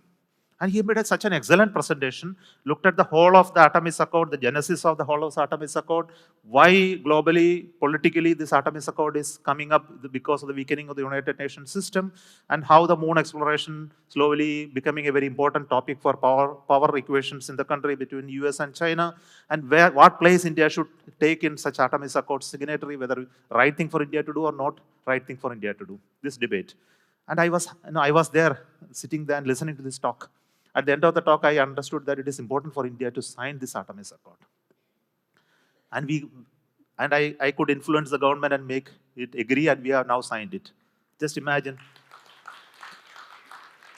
And he made such an excellent presentation, looked at the whole of the Artemis Accord, the genesis of the whole of the Artemis Accord, why globally, politically, this Artemis Accord is coming up because of the weakening of the United Nations system, and how the moon exploration slowly becoming a very important topic for power equations in the country between US and China, and what place India should take in such Artemis Accord signatory, whether right thing for India to do or not right thing for India to do, this debate. And I was there, sitting there and listening to this talk. At the end of the talk, I understood that it is important for India to sign this Artemis Accord. And I could influence the government and make it agree, and we have now signed it. Just imagine.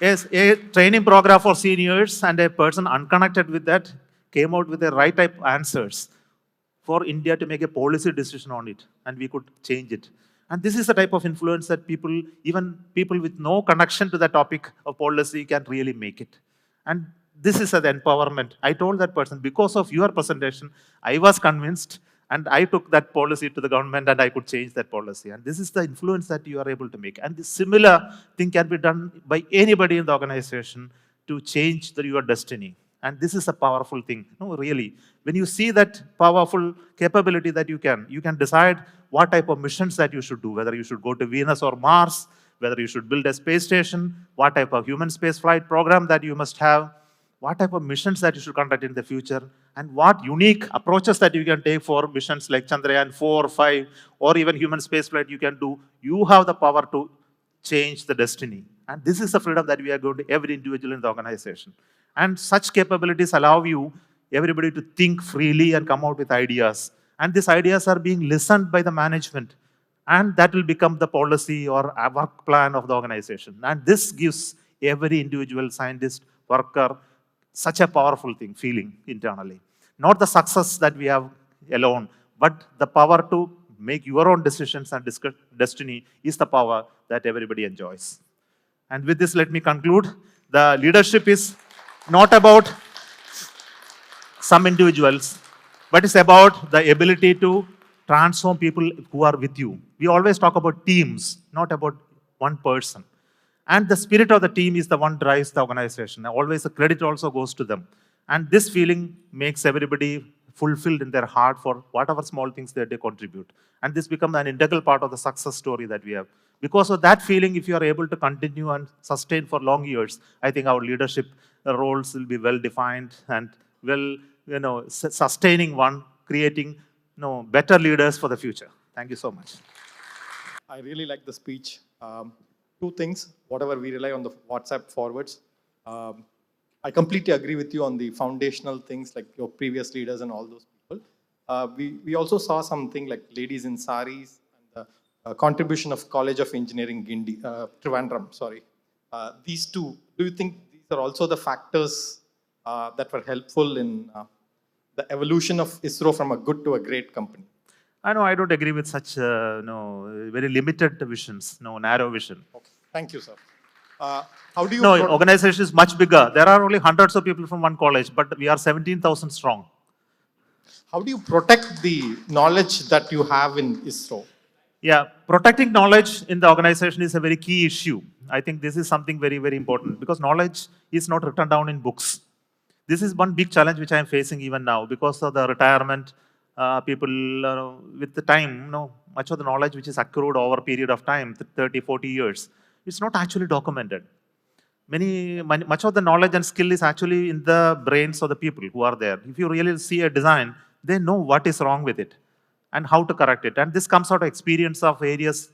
Yes, a training program for seniors and a person unconnected with that came out with the right type of answers for India to make a policy decision on it, and we could change it. And this is the type of influence that even people with no connection to the topic of policy can really make it. And this is an empowerment. I told that person, because of your presentation, I was convinced, and I took that policy to the government and I could change that policy. And this is the influence that you are able to make. And this similar thing can be done by anybody in the organization to change your destiny. And this is a powerful thing, really. When you see that powerful capability that you can decide what type of missions that you should do, whether you should go to Venus or Mars, whether you should build a space station, what type of human space flight program that you must have, what type of missions that you should conduct in the future, and what unique approaches that you can take for missions like Chandrayaan 4, 5, or even human space flight you can do. You have the power to change the destiny. And this is the freedom that we are going to every individual in the organization. And such capabilities allow everybody to think freely and come out with ideas. And these ideas are being listened by the management. And that will become the policy or a work plan of the organization. And this gives every individual scientist, worker, such a powerful feeling internally. Not the success that we have alone, but the power to make your own decisions and destiny is the power that everybody enjoys. And with this, let me conclude. The leadership is not about some individuals, but it's about the ability to transform people who are with you. We always talk about teams, not about one person. And the spirit of the team is the one drives the organization. Always the credit also goes to them. And this feeling makes everybody fulfilled in their heart for whatever small things that they contribute. And this becomes an integral part of the success story that we have. Because of that feeling, if you are able to continue and sustain for long years, I think our leadership roles will be well defined and well, sustaining one, creating better leaders for the future. Thank you so much. I really like the speech. Two things, whatever we rely on the WhatsApp forwards. I completely agree with you on the foundational things like your previous leaders and all those people. We also saw something like ladies in saris and the contribution of College of Engineering Gindi, Trivandrum, sorry. These two, do you think these are also the factors that were helpful in the evolution of ISRO from a good to a great company? I know I don't agree with such very limited visions, narrow vision. Okay. Thank you, sir. How do you? No, organization is much bigger. There are only hundreds of people from one college, but we are 17,000 strong. How do you protect the knowledge that you have in ISRO? Yeah, protecting knowledge in the organization is a very key issue. I think this is something very, very important because knowledge is not written down in books. This is one big challenge which I am facing even now because of the retirement. People, with the time, much of the knowledge which is accrued over a period of time, 30, 40 years, it's not actually documented. Much of the knowledge and skill is actually in the brains of the people who are there. If you really see a design, they know what is wrong with it and how to correct it. And this comes out of experience of various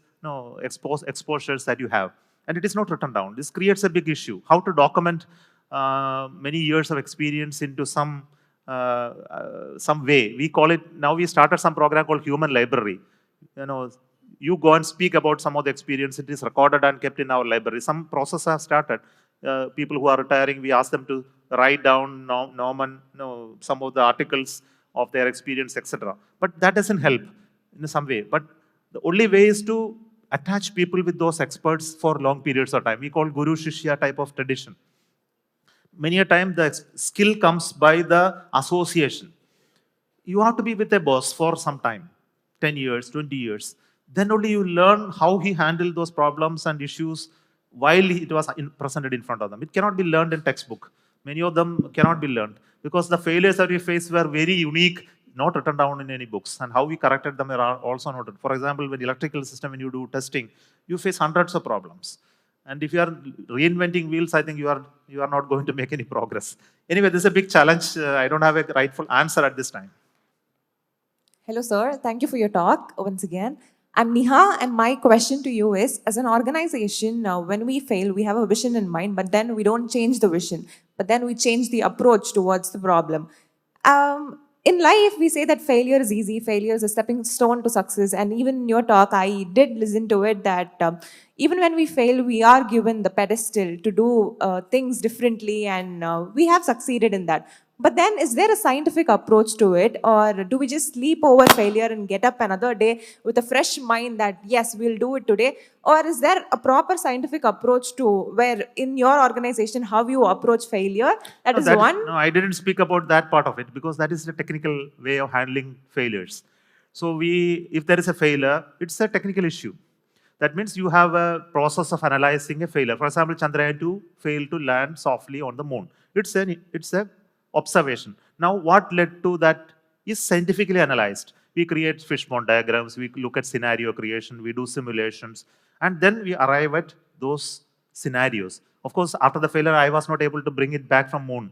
exposures that you have. And it is not written down. This creates a big issue. How to document many years of experience into some way. We call it, now we started some program called Human Library. You go and speak about some of the experience. It is recorded and kept in our library. Some process have started. People who are retiring, we ask them to write down some of the articles of their experience, etc. But that doesn't help in some way. But the only way is to attach people with those experts for long periods of time. We call Guru Shishya type of tradition. Many a time the skill comes by the association. You have to be with a boss for some time, 10 years, 20 years. Then only you learn how he handled those problems and issues while it was presented in front of them. It cannot be learned in textbook. Many of them cannot be learned because the failures that we faced were very unique, not written down in any books. And how we corrected them are also noted. For example, with electrical system, when you do testing, you face hundreds of problems. And if you are reinventing wheels, I think you are not going to make any progress. Anyway, this is a big challenge. I don't have a rightful answer at this time. Hello, sir. Thank you for your talk once again. I'm Niha, and my question to you is, as an organization, when we fail, we have a vision in mind, but then we don't change the vision, but then we change the approach towards the problem. In life, we say that failure is easy, failure is a stepping stone to success, and even in your talk, I did listen to it that even when we fail, we are given the pedestal to do things differently, and we have succeeded in that. But then, is there a scientific approach to it, or do we just sleep over failure and get up another day with a fresh mind that, yes, we'll do it today? Or is there a proper scientific approach to where in your organization, how you approach failure? That is one. No, I didn't speak about that part of it because that is the technical way of handling failures. So if there is a failure, it's a technical issue. That means you have a process of analyzing a failure. For example, Chandrayaan-2 failed to land softly on the moon. It's a observation. Now, what led to that is scientifically analyzed. We create fishbone diagrams, we look at scenario creation, we do simulations, and then we arrive at those scenarios. Of course, after the failure, I was not able to bring it back from moon.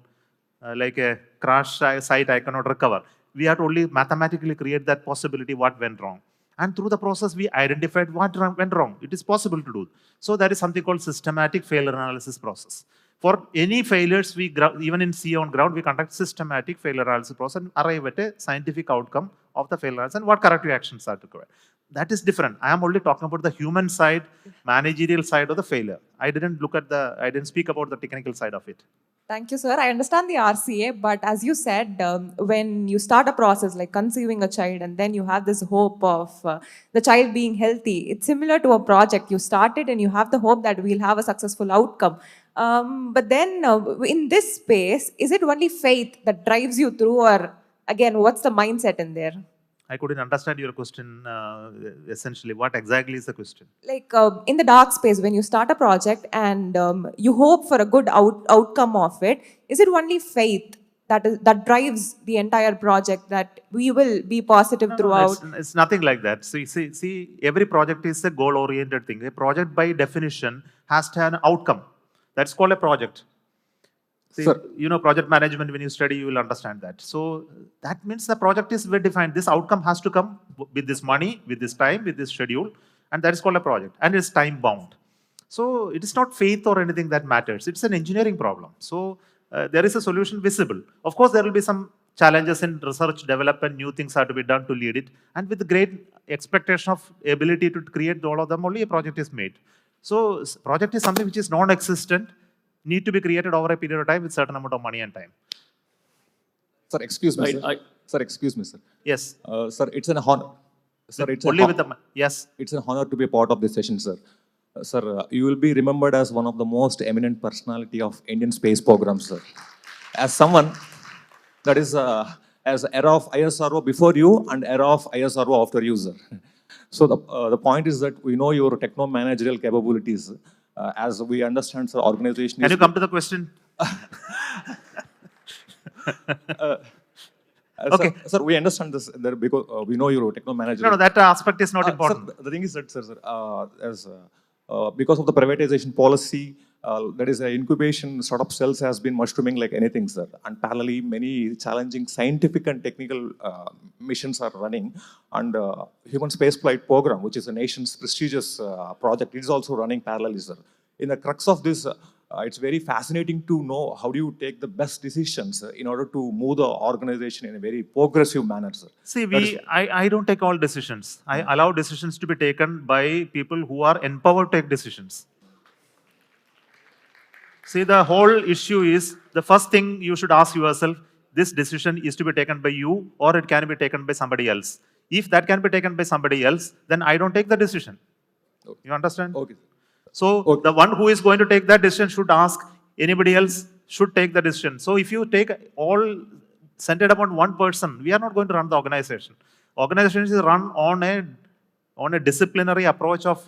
Like a crash site, I cannot recover. We had to only mathematically create that possibility, what went wrong. And through the process, we identified what went wrong. It is possible to do. So there is something called systematic failure analysis process. For any failures, even in sea on ground, we conduct systematic failure analysis process and arrive at a scientific outcome of the failure analysis and what corrective actions are required. That is different. I am only talking about the human side, managerial side of the failure. I didn't speak about the technical side of it. Thank you, sir. I understand the RCA, but as you said, when you start a process like conceiving a child and then you have this hope of the child being healthy, it's similar to a project. You start it and you have the hope that we'll have a successful outcome. But then in this space, is it only faith that drives you through, or again, what's the mindset in there? I couldn't understand your question essentially. What exactly is the question? Like in the dark space, when you start a project and you hope for a good outcome of it, is it only faith that drives the entire project, that we will be positive No, throughout? it's nothing like that. See, every project is a goal-oriented thing. A project, by definition, has to have an outcome. That's called a project. See, Sir. you know, project management, when you study, you will understand that. So that means the project is well defined. This outcome has to come with this money, with this time, with this schedule, and that is called a project. And it's time bound. So it is not faith or anything that matters. It's an engineering problem. So there is a solution visible. Of course, there will be some challenges in research, development, new things have to be done to lead it. And with great expectation of ability to create all of them, only a project is made. So project is something which is non-existent, need to be created over a period of time with certain amount of money and time. Sir, excuse me, sir. I- Sir, excuse me, sir. Yes. Sir, it's an honor. Sir, it's Only an with the, yes. It's an honor to be a part of this session, sir. Sir, you will be remembered as one of the most eminent personality of Indian space program, sir. As someone that is as era of ISRO before you and era of ISRO after you, sir. So the point is that we know your techno-managerial capabilities. As we understand, sir, organization Can is... you come to the question? Okay. Sir, we understand this that because we know your techno-managerial... No, that aspect is not important. Sir, the thing is that, sir, because of the privatization policy, that is, incubation startup cells has been mushrooming like anything, sir. And parallelly, many challenging scientific and technical missions are running. And Human Spaceflight Program, which is a nation's prestigious project, is also running parallelly, sir. In the crux of this, it's very fascinating to know how do you take the best decisions in order to move the organization in a very progressive manner, sir. See, I don't take all decisions. I allow decisions to be taken by people who are empowered to take decisions. See, the whole issue is, the first thing you should ask yourself, this decision is to be taken by you or it can be taken by somebody else. If that can be taken by somebody else, then I don't take the decision. Okay. You understand? Okay. So Okay. the one who is going to take that decision should ask anybody else should take the decision. So if you take all centered upon one person, we are not going to run the organization. Organization is run on a disciplinary approach of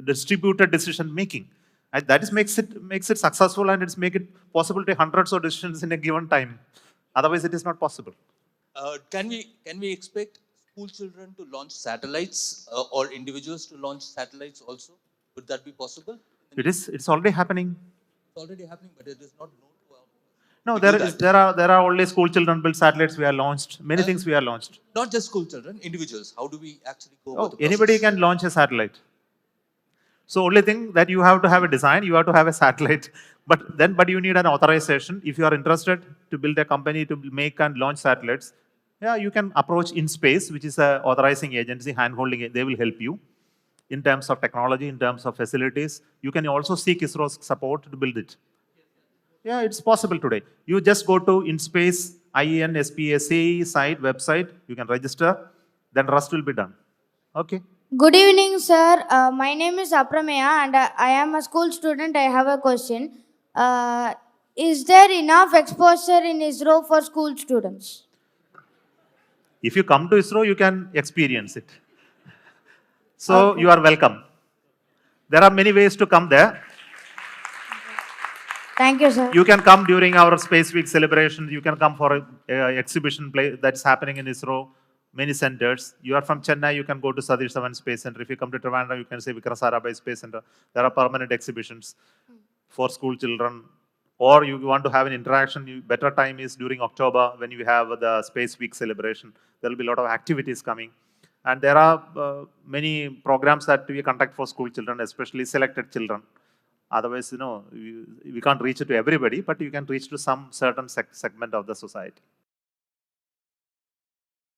distributed decision making. And that is makes it successful, and it's make it possible to take hundreds of decisions in a given time. Otherwise, it is not possible. Can we expect school children to launch satellites or individuals to launch satellites also? Would that be possible? It's already happening. It's already happening, but it is not known to our... No, We do there are only school children built satellites we are launched. Many things we are launched. Not just school children, individuals. How do we actually go about the Anybody process? can launch a satellite. So only thing that you have to have a design, you have to have a satellite, but you need an authorization. If you are interested to build a company to make and launch satellites, yeah, you can approach InSpace, which is a authorizing agency, hand-holding it. They will help you in terms of technology, in terms of facilities. You can also seek ISRO's support to build it. Yeah, it's possible today. You just go to InSpace, INSPAC site, website, you can register, then rest will be done. Okay? Good evening, sir. My name is Aprameya and I am a school student. I have a question. Is there enough exposure in ISRO for school students? If you come to ISRO, you can experience it. So you are welcome. There are many ways to come there. Thank you, sir. You can come during our Space Week celebration. You can come for an exhibition play that's happening in ISRO, many centers. You are from Chennai, you can go to Satish Dhawan Space Center. If you come to Trivandrum, you can say Vikram Sarabhai Space Center. There are permanent exhibitions for school children. Or you want to have an interaction, better time is during October when you have the Space Week celebration. There will be a lot of activities coming. And there are many programs that we conduct for school children, especially selected children. Otherwise, we can't reach it to everybody, but you can reach to some certain segment of the society.